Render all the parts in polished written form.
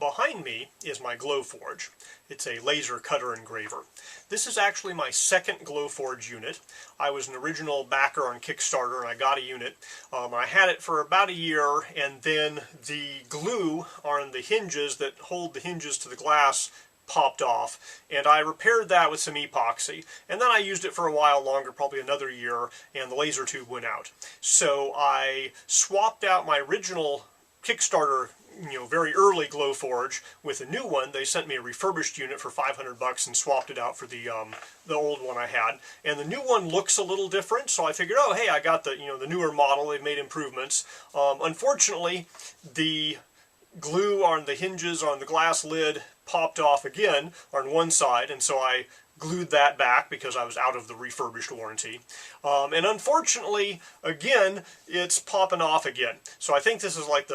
Behind me is my Glowforge. It's a laser cutter engraver. This is actually my second Glowforge unit. I was an original backer on Kickstarter and I got a unit. I had it for about a year, and then the glue on the hinges that hold the hinges to the glass popped off, and I repaired that with some epoxy, and then I used it for a while longer, probably another year, and the laser tube went out. So I swapped out my original Kickstarter, very early Glowforge with a new one. They sent me a refurbished unit for $500 and swapped it out for the old one I had. And the new one looks a little different, so I figured, oh hey, I got the the newer model. They've made improvements. Unfortunately, the glue on the hinges on the glass lid popped off again on one side, and so I glued that back because I was out of the refurbished warranty. And unfortunately, again, it's popping off again. So I think this is like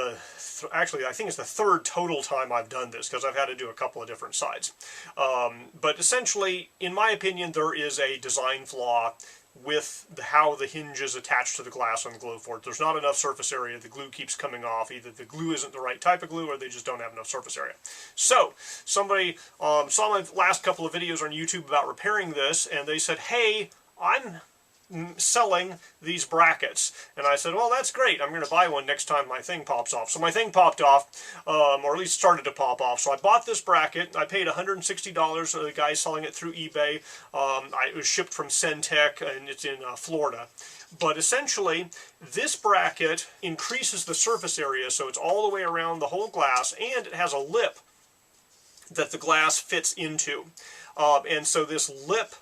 actually I think it's the third total time I've done this, because I've had to do a couple of different sides. But essentially, in my opinion, there is a design flaw with how the hinge is attached to the glass on the Glowforge. There's not enough surface area. The glue keeps coming off. Either the glue isn't the right type of glue, or they just don't have enough surface area. So somebody saw my last couple of videos on YouTube about repairing this, and they said, hey, I'm selling these brackets. And I said, well, that's great. I'm going to buy one next time my thing pops off. So my thing popped off, or at least started to pop off. So I bought this bracket. I paid $160 to the guy selling it through eBay. It was shipped from Centec, and it's in Florida. But essentially, this bracket increases the surface area, so it's all the way around the whole glass, and it has a lip that the glass fits into. And so this lip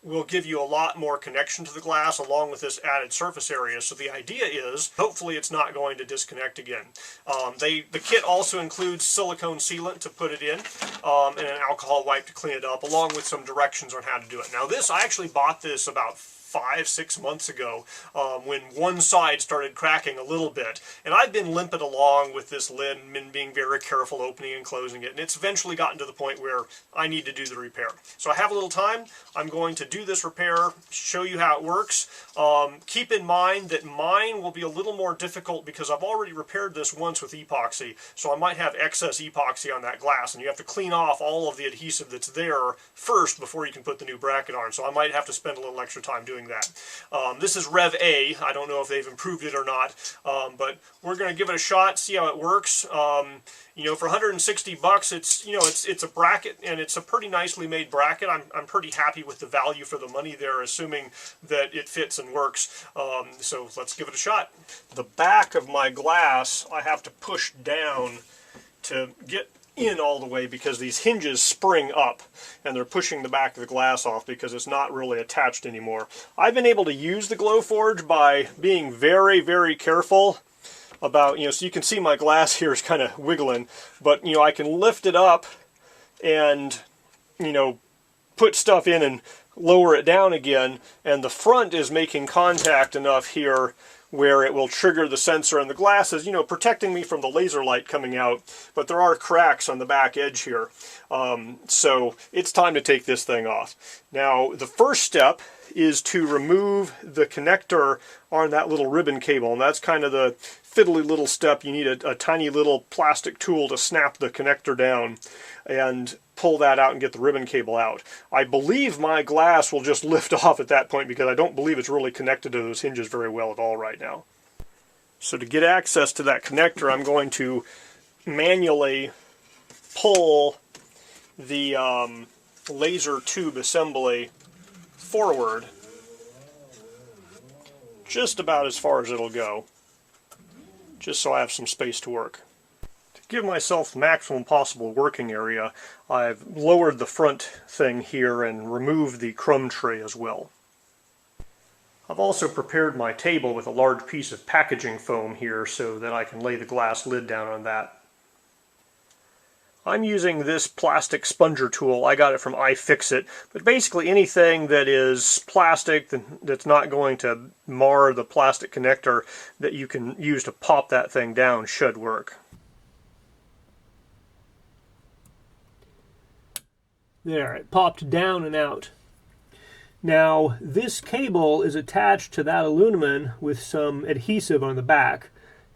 will give you a lot more connection to the glass along with this added surface area. So the idea is, hopefully it's not going to disconnect again. The kit also includes silicone sealant to put it in, and an alcohol wipe to clean it up, along with some directions on how to do it. Now I actually bought this about 5-6 months ago, when one side started cracking a little bit, and I've been limping along with this lid and been being very careful opening and closing it, and it's eventually gotten to the point where I need to do the repair. So I have a little time. I'm going to do this repair, show you how it works. Keep in mind that mine will be a little more difficult because I've already repaired this once with epoxy, so I might have excess epoxy on that glass, and you have to clean off all of the adhesive that's there first before you can put the new bracket on. So I might have to spend a little extra time doing that. This is Rev A. I don't know if they've improved it or not, but we're going to give it a shot, see how it works. For $160, it's a bracket, and it's a pretty nicely made bracket. I'm pretty happy with the value for the money there, assuming that it fits and works. So let's give it a shot. The back of my glass I have to push down to get in all the way, because these hinges spring up and they're pushing the back of the glass off because it's not really attached anymore. I've been able to use the Glowforge by being very, very careful about, so you can see my glass here is kind of wiggling, but I can lift it up and put stuff in and lower it down again, and the front is making contact enough here where it will trigger the sensor, and the glass is, protecting me from the laser light coming out, but there are cracks on the back edge here. So it's time to take this thing off. Now, the first step is to remove the connector on that little ribbon cable, and that's kind of the fiddly little step. You need a tiny little plastic tool to snap the connector down and pull that out and get the ribbon cable out. I believe my glass will just lift off at that point, because I don't believe it's really connected to those hinges very well at all right now. So to get access to that connector, I'm going to manually pull the laser tube assembly forward just about as far as it'll go, just so I have some space to work. To give myself the maximum possible working area, I've lowered the front thing here and removed the crumb tray as well. I've also prepared my table with a large piece of packaging foam here so that I can lay the glass lid down on that. I'm using this plastic sponger tool. I got it from iFixit, but basically anything that is plastic that's not going to mar the plastic connector that you can use to pop that thing down should work. There, it popped down and out. Now, this cable is attached to that aluminum with some adhesive on the back.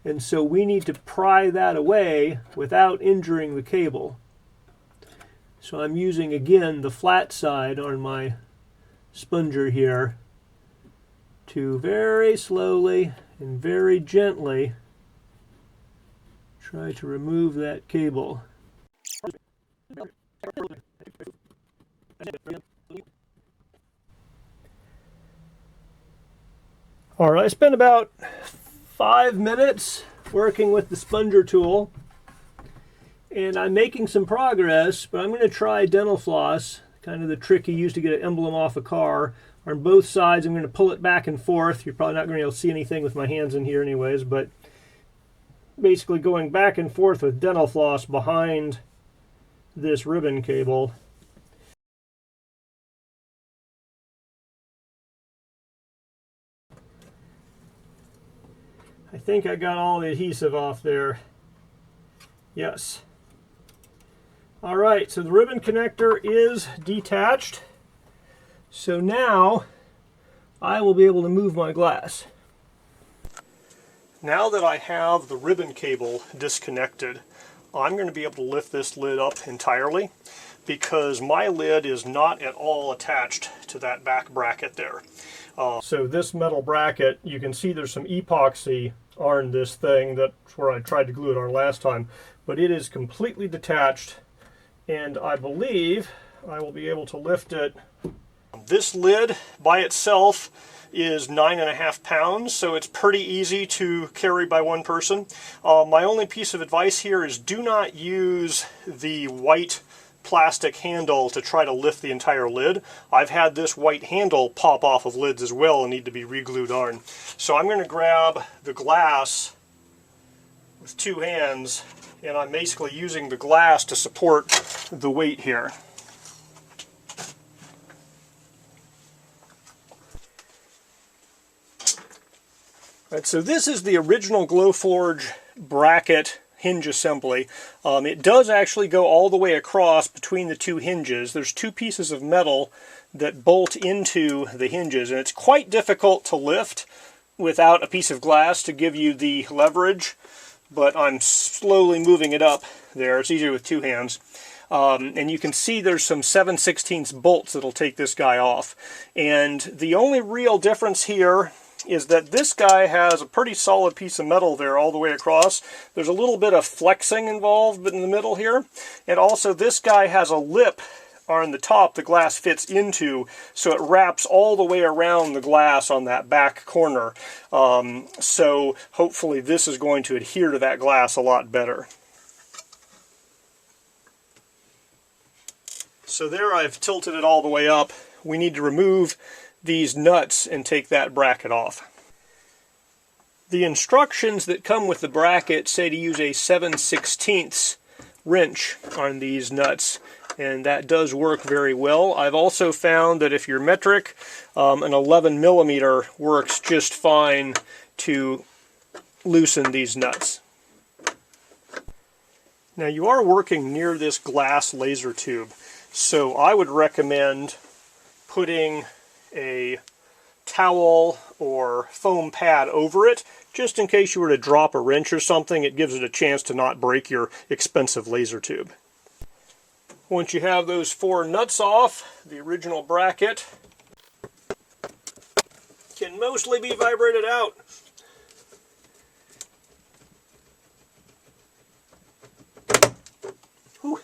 And so we need to pry that away without injuring the cable. So I'm using, again, the flat side on my sponger here to very slowly and very gently try to remove that cable. All right, I spent about 5 minutes working with the sponger tool, and I'm making some progress, but I'm going to try dental floss, kind of the trick you use to get an emblem off a car. On both sides, I'm going to pull it back and forth. You're probably not going to be able to see anything with my hands in here anyways, but basically going back and forth with dental floss behind this ribbon cable. I think I got all the adhesive off there. Yes. All right, so the ribbon connector is detached. So now I will be able to move my glass. Now that I have the ribbon cable disconnected, I'm going to be able to lift this lid up entirely because my lid is not at all attached to that back bracket there. So this metal bracket, you can see there's some epoxy on this thing. That's where I tried to glue it on last time. But it is completely detached, and I believe I will be able to lift it. This lid by itself is 9.5 pounds, so it's pretty easy to carry by one person. My only piece of advice here is do not use the white plastic handle to try to lift the entire lid. I've had this white handle pop off of lids as well and need to be re-glued on. So I'm going to grab the glass with 2 hands, and I'm basically using the glass to support the weight here. Right, so this is the original Glowforge bracket hinge assembly. It does actually go all the way across between the 2 hinges. There's 2 pieces of metal that bolt into the hinges, and it's quite difficult to lift without a piece of glass to give you the leverage, but I'm slowly moving it up there. It's easier with 2 hands. And you can see there's some 7/16 bolts that'll take this guy off. And the only real difference here is that this guy has a pretty solid piece of metal there all the way across. There's a little bit of flexing involved in the middle here. And also this guy has a lip on the top the glass fits into, so it wraps all the way around the glass on that back corner. So hopefully this is going to adhere to that glass a lot better. So there I've tilted it all the way up. We need to remove these nuts and take that bracket off. The instructions that come with the bracket say to use a 7/16 wrench on these nuts, and that does work very well. I've also found that if you're metric, an 11mm works just fine to loosen these nuts. Now you are working near this glass laser tube, so I would recommend putting a towel or foam pad over it, just in case you were to drop a wrench or something. It gives it a chance to not break your expensive laser tube. Once you have those 4 nuts off, the original bracket can mostly be vibrated out. Whew.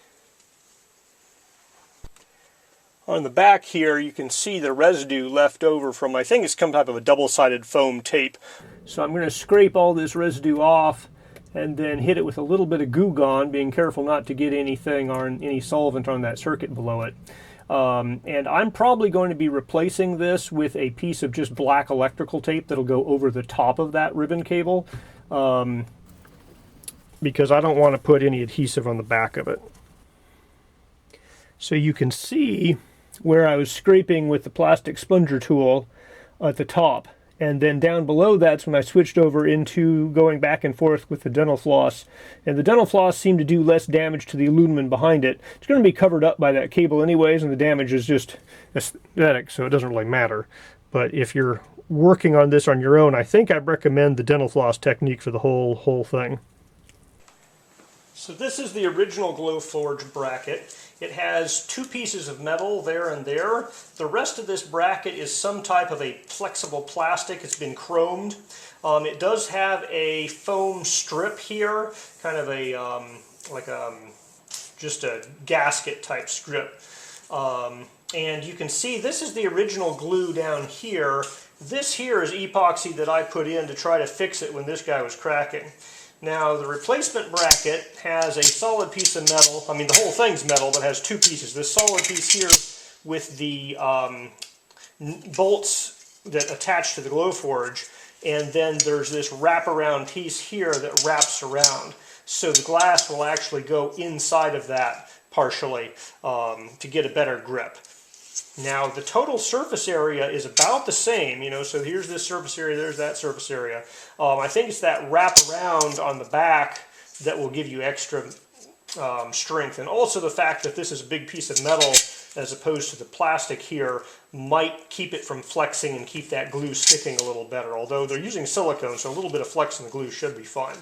On the back here, you can see the residue left over from, I think it's some type of a double-sided foam tape. So I'm going to scrape all this residue off and then hit it with a little bit of Goo Gone, being careful not to get anything on any solvent on that circuit below it. And I'm probably going to be replacing this with a piece of just black electrical tape that'll go over the top of that ribbon cable, because I don't want to put any adhesive on the back of it. So you can see where I was scraping with the plastic sponger tool at the top, and then down below that's when I switched over into going back and forth with the dental floss, and the dental floss seemed to do less damage to the aluminum behind it. It's going to be covered up by that cable anyways, and the damage is just aesthetic, so it doesn't really matter. But if you're working on this on your own, I think I'd recommend the dental floss technique for the whole thing. So this is the original Glowforge bracket. It has two pieces of metal there and there. The rest of this bracket is some type of a flexible plastic. It's been chromed. It does have a foam strip here, kind of a just a gasket type strip. And you can see this is the original glue down here. This here is epoxy that I put in to try to fix it when this guy was cracking. Now the replacement bracket has a solid piece of metal. I mean, the whole thing's metal, but has two pieces. This solid piece here with the bolts that attach to the Glowforge, and then there's this wraparound piece here that wraps around. So the glass will actually go inside of that partially to get a better grip. Now the total surface area is about the same, you know, so here's this surface area, there's that surface area. I think it's that wraparound on the back that will give you extra strength, and also the fact that this is a big piece of metal as opposed to the plastic here might keep it from flexing and keep that glue sticking a little better, although they're using silicone, so a little bit of flex in the glue should be fine.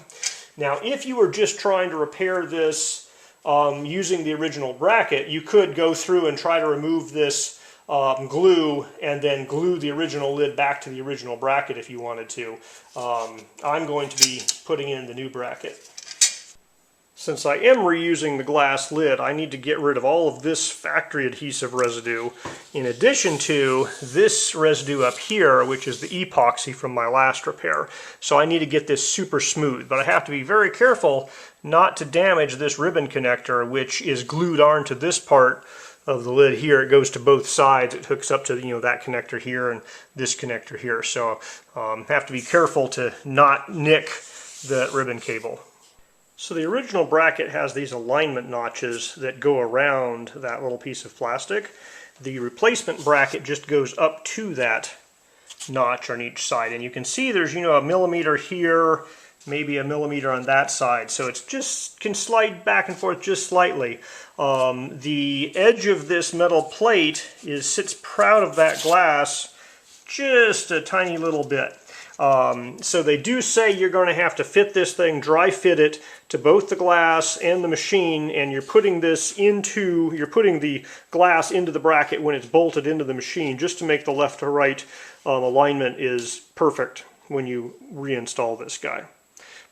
Now if you were just trying to repair this using the original bracket, you could go through and try to remove this glue and then glue the original lid back to the original bracket if you wanted to. I'm going to be putting in the new bracket. Since I am reusing the glass lid, I need to get rid of all of this factory adhesive residue, in addition to this residue up here, which is the epoxy from my last repair. So I need to get this super smooth, but I have to be very careful not to damage this ribbon connector, which is glued onto this part of the lid here. It goes to both sides. It hooks up to, you know, that connector here and this connector here. So have to be careful to not nick the ribbon cable. So the original bracket has these alignment notches that go around that little piece of plastic. The replacement bracket just goes up to that notch on each side, and you can see there's, you know, a millimeter here, maybe a millimeter on that side, so it's just can slide back and forth just slightly. The edge of this metal plate sits proud of that glass just a tiny little bit. So they do say you're going to have to fit this thing, dry fit it to both the glass and the machine, and you're putting the glass into the bracket when it's bolted into the machine, just to make the left to right alignment is perfect when you reinstall this guy.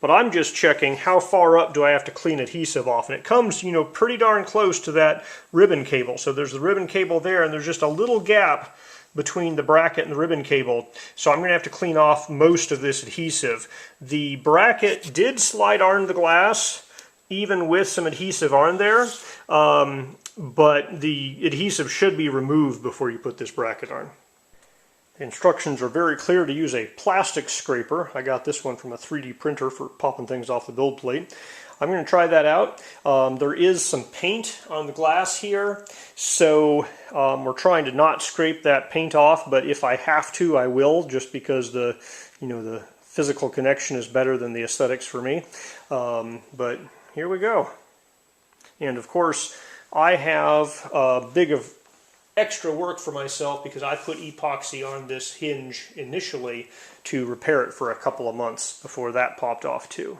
But I'm just checking how far up do I have to clean adhesive off, and it comes, you know, pretty darn close to that ribbon cable. So there's the ribbon cable there, and there's just a little gap between the bracket and the ribbon cable, so I'm going to have to clean off most of this adhesive. The bracket did slide on the glass, even with some adhesive on there, but the adhesive should be removed before you put this bracket on. The instructions are very clear to use a plastic scraper. I got this one from a 3D printer for popping things off the build plate. I'm going to try that out. There is some paint on the glass here, so we're trying to not scrape that paint off, but if I have to, I will, just because the physical connection is better than the aesthetics for me. But here we go. And of course, I have a big of extra work for myself because I put epoxy on this hinge initially to repair it for a couple of months before that popped off too.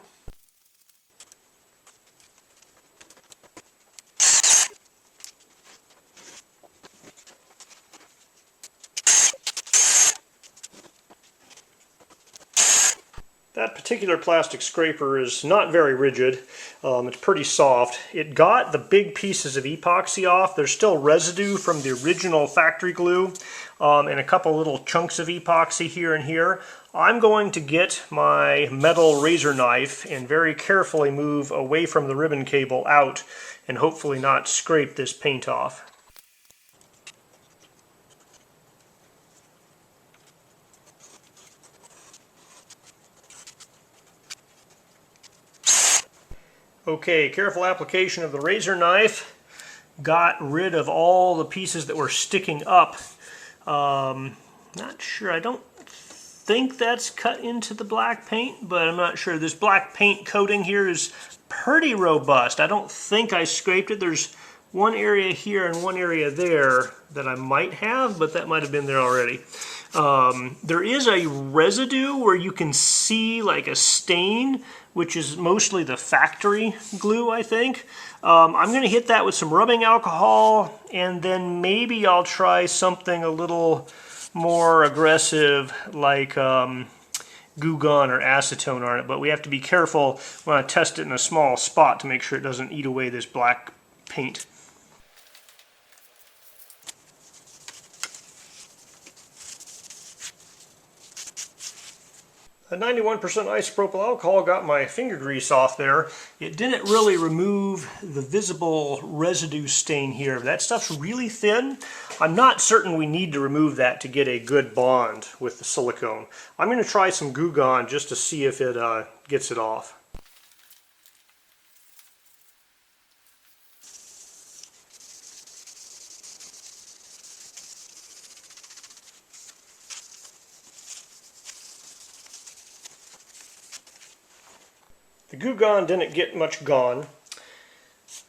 That particular plastic scraper is not very rigid. It's pretty soft. It got the big pieces of epoxy off. There's still residue from the original factory glue and a couple little chunks of epoxy here and here. I'm going to get my metal razor knife and very carefully move away from the ribbon cable out and hopefully not scrape this paint off. Okay, careful application of the razor knife. Got rid of all the pieces that were sticking up. Not sure, I don't think that's cut into the black paint, but I'm not sure. This black paint coating here is pretty robust. I don't think I scraped it. There's one area here and one area there that I might have, but that might have been there already. There is a residue where you can see like a stain, which is mostly the factory glue, I think. I'm going to hit that with some rubbing alcohol, and then maybe I'll try something a little more aggressive like Goo Gone or acetone on it, but we have to be careful when I test it in a small spot to make sure it doesn't eat away this black paint. The 91% isopropyl alcohol got my finger grease off there. It didn't really remove the visible residue stain here. That stuff's really thin. I'm not certain we need to remove that to get a good bond with the silicone. I'm going to try some Goo Gone just to see if it gets it off. The Goo Gone didn't get much gone,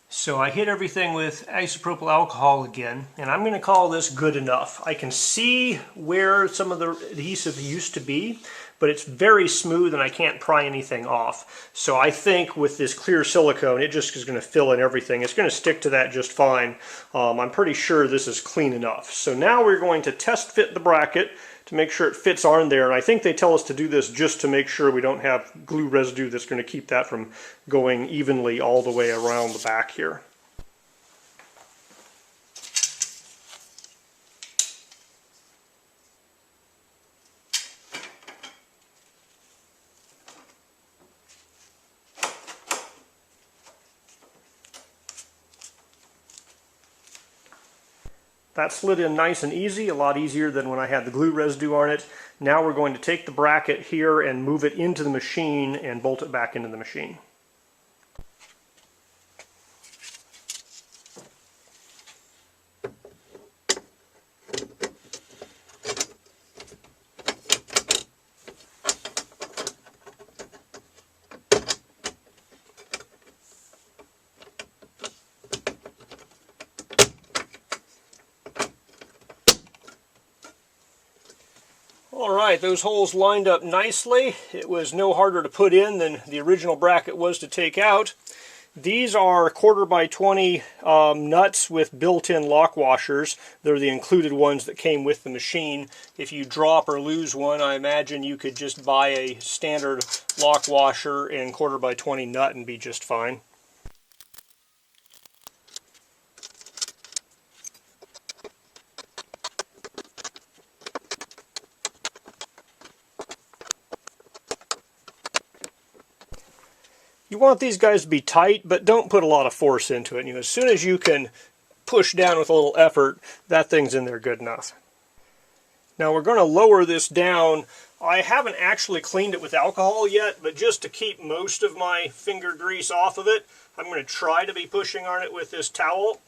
so I hit everything with isopropyl alcohol again, and I'm going to call this good enough. I can see where some of the adhesive used to be, but it's very smooth and I can't pry anything off. So I think with this clear silicone, it just is going to fill in everything. It's going to stick to that just fine. I'm pretty sure this is clean enough. So now we're going to test fit the bracket to make sure it fits on there, and I think they tell us to do this just to make sure we don't have glue residue that's going to keep that from going evenly all the way around the back here. That slid in nice and easy, a lot easier than when I had the glue residue on it. Now we're going to take the bracket here and move it into the machine and bolt it back into the machine. Alright, those holes lined up nicely. It was no harder to put in than the original bracket was to take out. These are 1/4x20 nuts with built-in lock washers. They're the included ones that came with the machine. If you drop or lose one, I imagine you could just buy a standard lock washer and 1/4x20 nut and be just fine. You want these guys to be tight, but don't put a lot of force into it. As soon as you can push down with a little effort, that thing's in there good enough. Now we're going to lower this down. I haven't actually cleaned it with alcohol yet, but just to keep most of my finger grease off of it, I'm going to try to be pushing on it with this towel.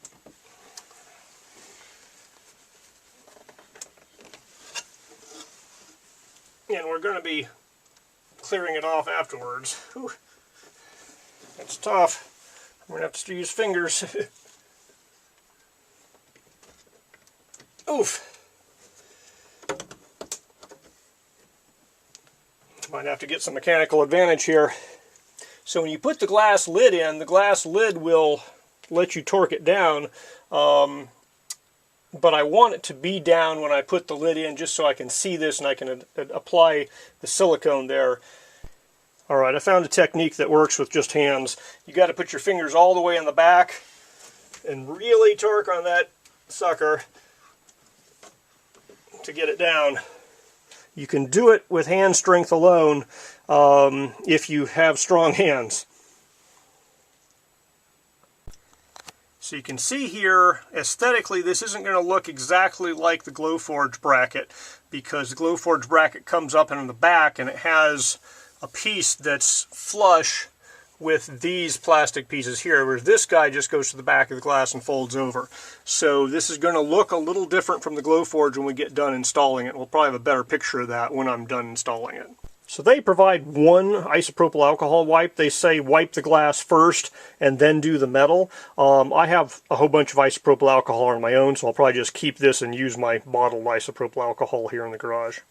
And we're going to be clearing it off afterwards. Whew. That's tough. I'm going to have to use fingers. Oof. Might have to get some mechanical advantage here. So when you put the glass lid in, the glass lid will let you torque it down. But I want it to be down when I put the lid in just so I can see this and I can apply the silicone there. Alright, I found a technique that works with just hands. You got to put your fingers all the way in the back and really torque on that sucker to get it down. You can do it with hand strength alone if you have strong hands. So you can see here, aesthetically, this isn't going to look exactly like the Glowforge bracket because the Glowforge bracket comes up in the back and it has a piece that's flush with these plastic pieces here, whereas this guy just goes to the back of the glass and folds over. So this is going to look a little different from the Glowforge when we get done installing it. We'll probably have a better picture of that when I'm done installing it. So they provide one isopropyl alcohol wipe. They say wipe the glass first and then do the metal. I have a whole bunch of isopropyl alcohol on my own, so I'll probably just keep this and use my bottled isopropyl alcohol here in the garage.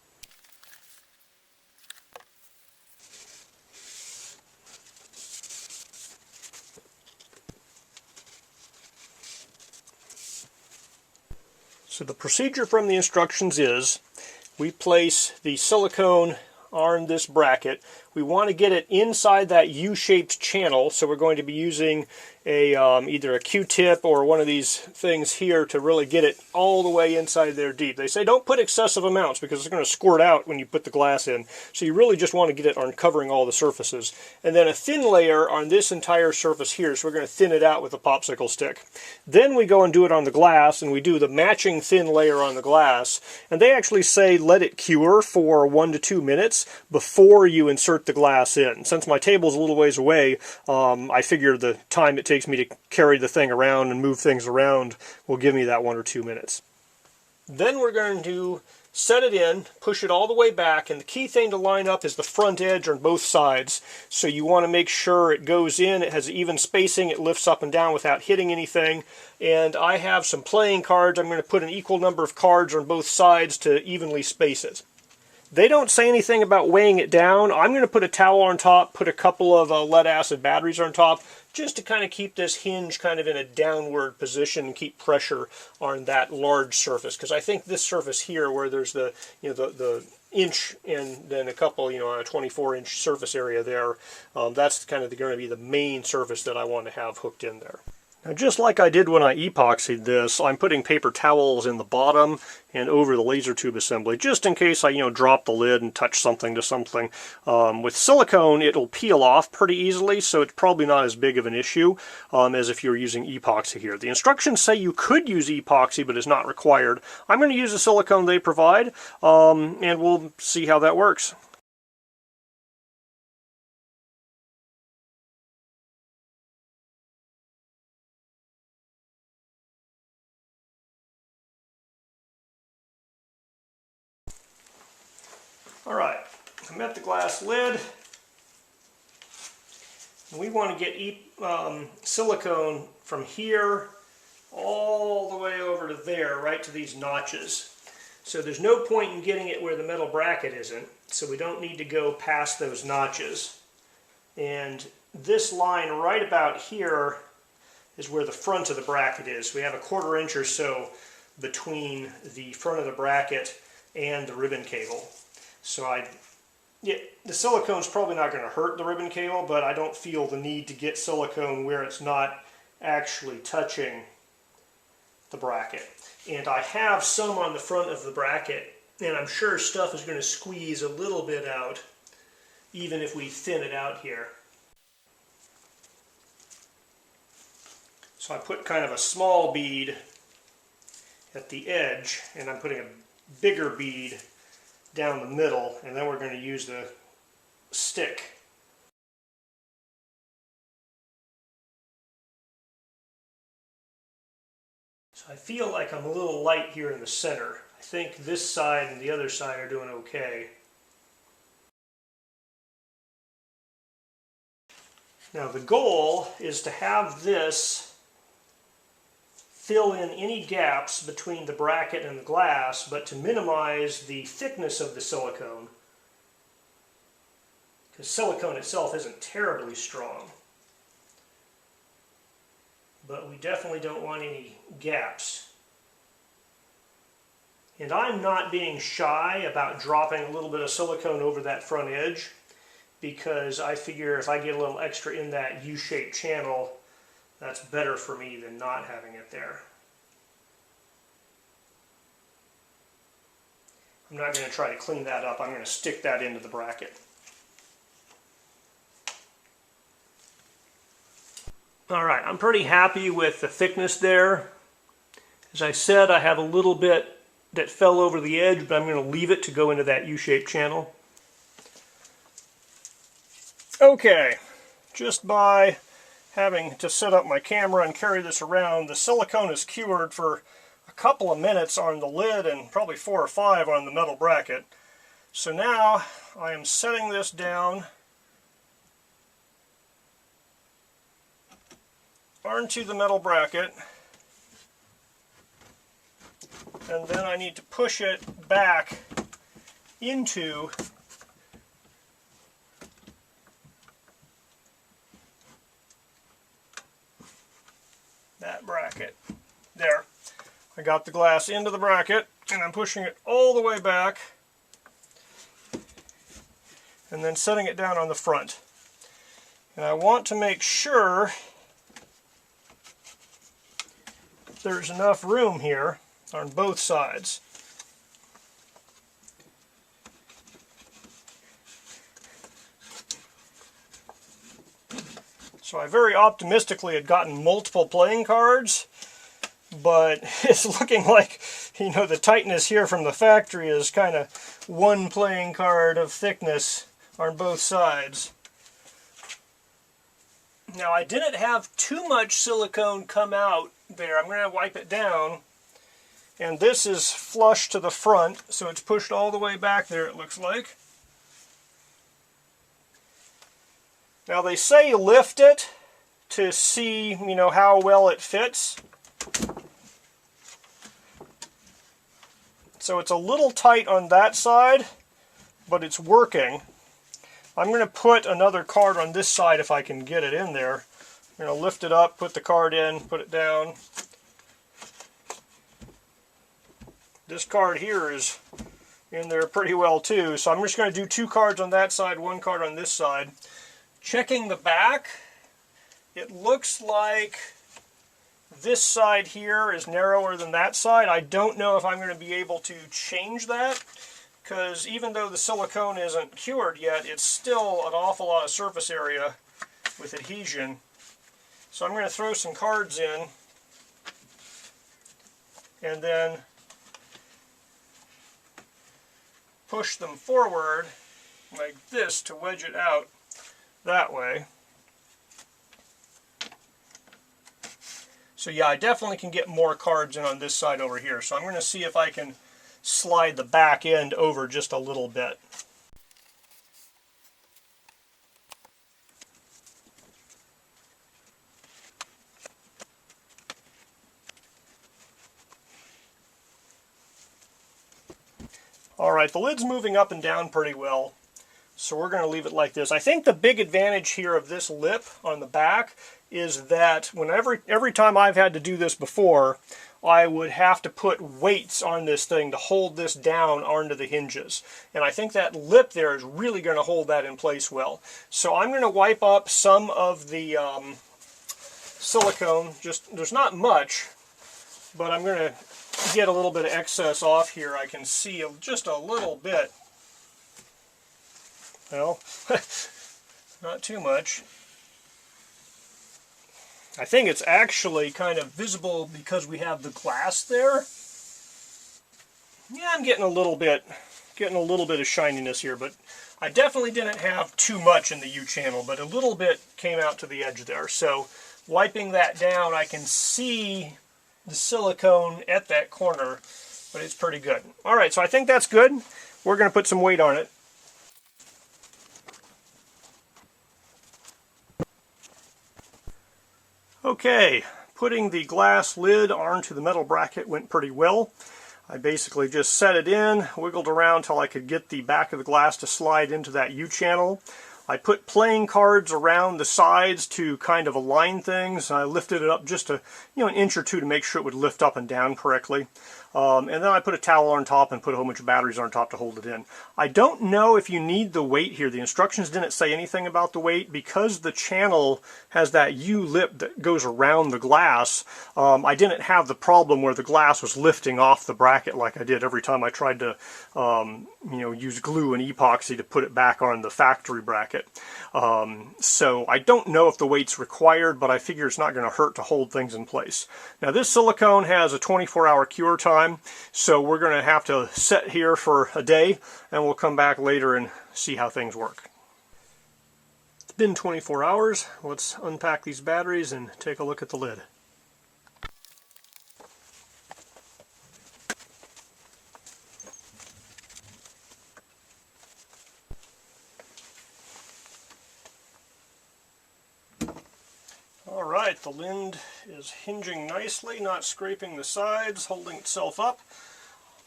So the procedure from the instructions is we place the silicone on this bracket. We want to get it inside that U-shaped channel, so we're going to be using a either a Q-tip or one of these things here to really get it all the way inside there deep. They say don't put excessive amounts because it's going to squirt out when you put the glass in, so you really just want to get it on covering all the surfaces. And then a thin layer on this entire surface here, so we're going to thin it out with a popsicle stick. Then we go and do it on the glass, and we do the matching thin layer on the glass, and they actually say let it cure for 1 to 2 minutes before you insert the glass in. Since my table's a little ways away, I figure the time it takes me to carry the thing around and move things around will give me that 1 or 2 minutes. Then we're going to set it in, push it all the way back, and the key thing to line up is the front edge on both sides. So you want to make sure it goes in, it has even spacing, it lifts up and down without hitting anything. And I have some playing cards. I'm going to put an equal number of cards on both sides to evenly space it. They don't say anything about weighing it down. I'm going to put a towel on top, put a couple of lead acid batteries on top, just to kind of keep this hinge kind of in a downward position and keep pressure on that large surface. Because I think this surface here, where there's the the inch and then a couple, a 24-inch surface area there, that's kind of going to be the main surface that I want to have hooked in there. Now, just like I did when I epoxied this, I'm putting paper towels in the bottom and over the laser tube assembly, just in case I, drop the lid and touch something to something. With silicone, it'll peel off pretty easily, so it's probably not as big of an issue as if you're using epoxy here. The instructions say you could use epoxy, but it's not required. I'm going to use the silicone they provide, and we'll see how that works. Alright, I'm at the glass lid. We want to get silicone from here all the way over to there, right to these notches. So there's no point in getting it where the metal bracket isn't, so we don't need to go past those notches. And this line right about here is where the front of the bracket is. We have a 1/4 inch or so between the front of the bracket and the ribbon cable. So the silicone's probably not going to hurt the ribbon cable, but I don't feel the need to get silicone where it's not actually touching the bracket. And I have some on the front of the bracket, and I'm sure stuff is going to squeeze a little bit out, even if we thin it out here. So I put kind of a small bead at the edge, and I'm putting a bigger bead down the middle, and then we're going to use the stick. So I feel like I'm a little light here in the center. I think this side and the other side are doing okay. Now the goal is to have this fill in any gaps between the bracket and the glass, but to minimize the thickness of the silicone, because silicone itself isn't terribly strong. But we definitely don't want any gaps. And I'm not being shy about dropping a little bit of silicone over that front edge, because I figure if I get a little extra in that U-shaped channel, that's better for me than not having it there. I'm not going to try to clean that up. I'm going to stick that into the bracket. Alright, I'm pretty happy with the thickness there. As I said, I have a little bit that fell over the edge, but I'm going to leave it to go into that U-shaped channel. Okay, just by having to set up my camera and carry this around, the silicone is cured for a couple of minutes on the lid and probably 4 or 5 on the metal bracket. So now I am setting this down onto the metal bracket, and then I need to push it back into that bracket. There. I got the glass into the bracket, and I'm pushing it all the way back, and then setting it down on the front. And I want to make sure there's enough room here on both sides. So I very optimistically had gotten multiple playing cards, but it's looking like, you know, the tightness here from the factory is kind of one playing card of thickness on both sides. Now I didn't have too much silicone come out there. I'm going to wipe it down, and this is flush to the front, so it's pushed all the way back there, it looks like. Now they say lift it to see, you know, how well it fits. So it's a little tight on that side, but it's working. I'm going to put another card on this side if I can get it in there. I'm going to lift it up, put the card in, put it down. This card here is in there pretty well too, so I'm just going to do 2 cards on that side, 1 card on this side. Checking the back, it looks like this side here is narrower than that side. I don't know if I'm going to be able to change that, because even though the silicone isn't cured yet, it's still an awful lot of surface area with adhesion. So I'm going to throw some cards in, and then push them forward like this to wedge it out that way. So yeah, I definitely can get more cards in on this side over here. So I'm going to see if I can slide the back end over just a little bit. Alright, the lid's moving up and down pretty well, so we're going to leave it like this. I think the big advantage here of this lip on the back is that every time I've had to do this before, I would have to put weights on this thing to hold this down onto the hinges. And I think that lip there is really going to hold that in place well. So I'm going to wipe up some of the silicone. There's not much, but I'm going to get a little bit of excess off here. I can see just a little bit. Well, not too much. I think it's actually kind of visible because we have the glass there. Yeah, I'm getting a little bit of shininess here, but I definitely didn't have too much in the U channel, but a little bit came out to the edge there. So wiping that down, I can see the silicone at that corner, but it's pretty good. All right, so I think that's good. We're going to put some weight on it. Okay, putting the glass lid onto the metal bracket went pretty well. I basically just set it in, wiggled around until I could get the back of the glass to slide into that U-channel. I put playing cards around the sides to kind of align things. I lifted it up just an inch or two to make sure it would lift up and down correctly. And then I put a towel on top and put a whole bunch of batteries on top to hold it in. I don't know if you need the weight here. The instructions didn't say anything about the weight. Because the channel has that U-lip that goes around the glass, I didn't have the problem where the glass was lifting off the bracket like I did every time I tried to use glue and epoxy to put it back on the factory bracket. So I don't know if the weight's required, but I figure it's not going to hurt to hold things in place. Now this silicone has a 24-hour cure time, so we're going to have to set here for a day, and we'll come back later and see how things work. It's been 24 hours. Let's unpack these batteries and take a look at the lid. The lid is hinging nicely, not scraping the sides, holding itself up.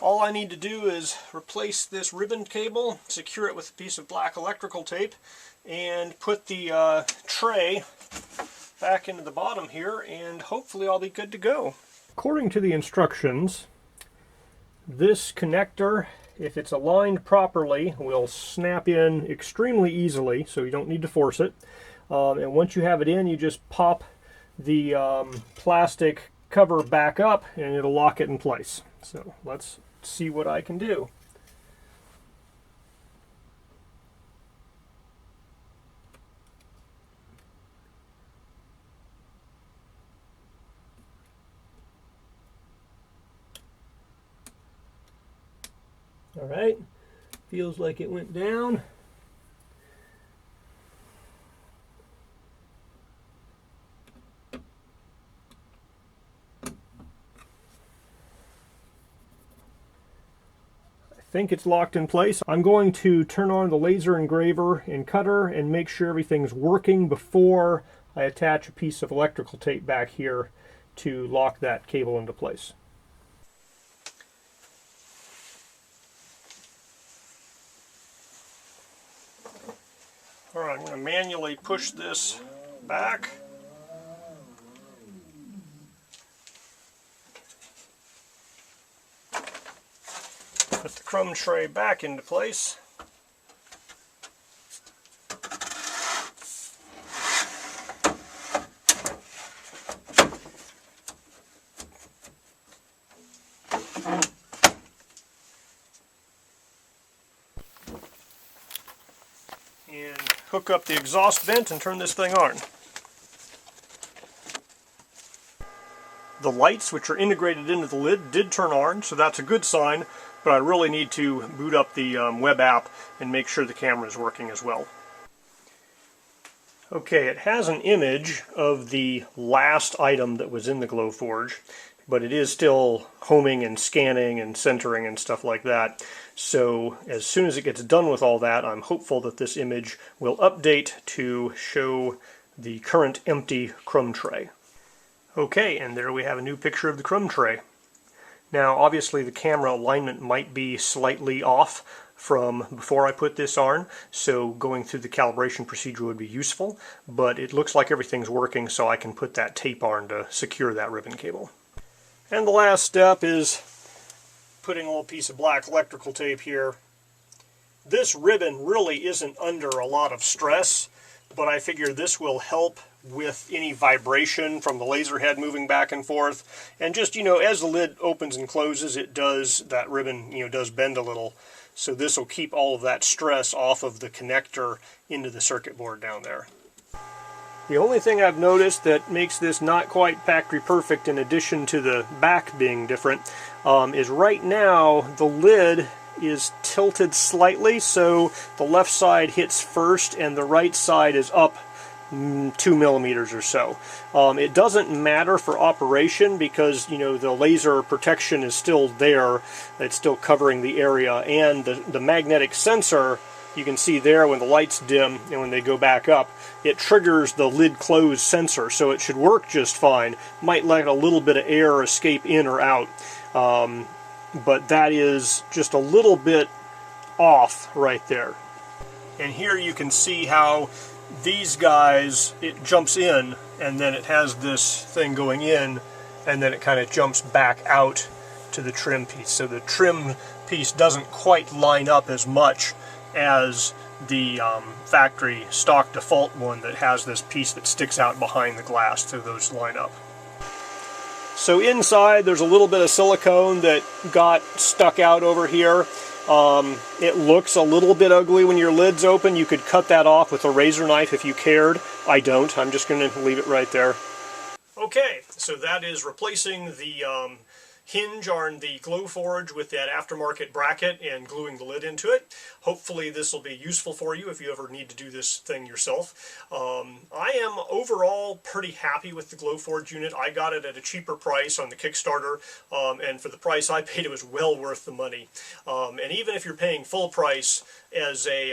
All I need to do is replace this ribbon cable, secure it with a piece of black electrical tape, and put the tray back into the bottom here, and hopefully I'll be good to go. According to the instructions, this connector, if it's aligned properly, will snap in extremely easily, so you don't need to force it. And once you have it in, you just pop the plastic cover back up and it'll lock it in place. So let's see what I can do. All right, feels like it went down. I think it's locked in place. I'm going to turn on the laser engraver and cutter and make sure everything's working before I attach a piece of electrical tape back here to lock that cable into place. All right, I'm going to manually push this back. Put the crumb tray back into place. And hook up the exhaust vent and turn this thing on. The lights, which are integrated into the lid, did turn on, so that's a good sign, but I really need to boot up the web app and make sure the camera is working as well. Okay, it has an image of the last item that was in the Glowforge, but it is still homing and scanning and centering and stuff like that. So as soon as it gets done with all that, I'm hopeful that this image will update to show the current empty crumb tray. Okay, and there we have a new picture of the crumb tray. Now obviously the camera alignment might be slightly off from before I put this on, so going through the calibration procedure would be useful, but it looks like everything's working, so I can put that tape on to secure that ribbon cable. And the last step is putting a little piece of black electrical tape here. This ribbon really isn't under a lot of stress, but I figure this will help with any vibration from the laser head moving back and forth. And just, you know, as the lid opens and closes, it does, that ribbon, you know, does bend a little. So this will keep all of that stress off of the connector into the circuit board down there. The only thing I've noticed that makes this not quite factory perfect, in addition to the back being different, is right now the lid is tilted slightly, so the left side hits first and the right side is up 2 millimeters or so. It doesn't matter for operation because, you know, the laser protection is still there. It's still covering the area, and the magnetic sensor, you can see there when the lights dim and when they go back up, it triggers the lid close sensor, so it should work just fine. Might let a little bit of air escape in or out, but that is just a little bit off right there. And here you can see how these guys, it jumps in and then it has this thing going in and then it kind of jumps back out to the trim piece. So the trim piece doesn't quite line up as much as the factory stock default one that has this piece that sticks out behind the glass, so those line up. So inside there's a little bit of silicone that got stuck out over here. It looks a little bit ugly when your lid's open. You could cut that off with a razor knife if you cared. I don't. I'm just going to leave it right there. Okay, so that is replacing the hinge on the Glowforge with that aftermarket bracket and gluing the lid into it. Hopefully this will be useful for you if you ever need to do this thing yourself. I am overall pretty happy with the Glowforge unit. I got it at a cheaper price on the Kickstarter, and for the price I paid, it was well worth the money. And even if you're paying full price as a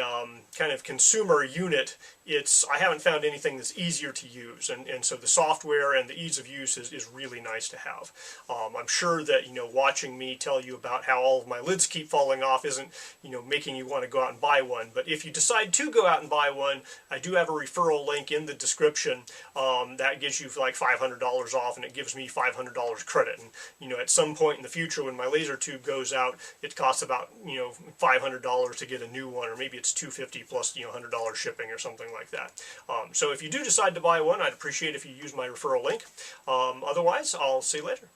kind of consumer unit, I haven't found anything that's easier to use, and so the software and the ease of use is really nice to have. I'm sure that, watching me tell you about how all of my lids keep falling off isn't, making you want to go out and buy one. But if you decide to go out and buy one, I do have a referral link in the description that gives you like $500 off, and it gives me $500 credit. And, at some point in the future when my laser tube goes out, it costs about, $500 to get a new one, or maybe it's $250 plus, $100 shipping or something like that. So if you do decide to buy one, I'd appreciate if you use my referral link. Otherwise, I'll see you later.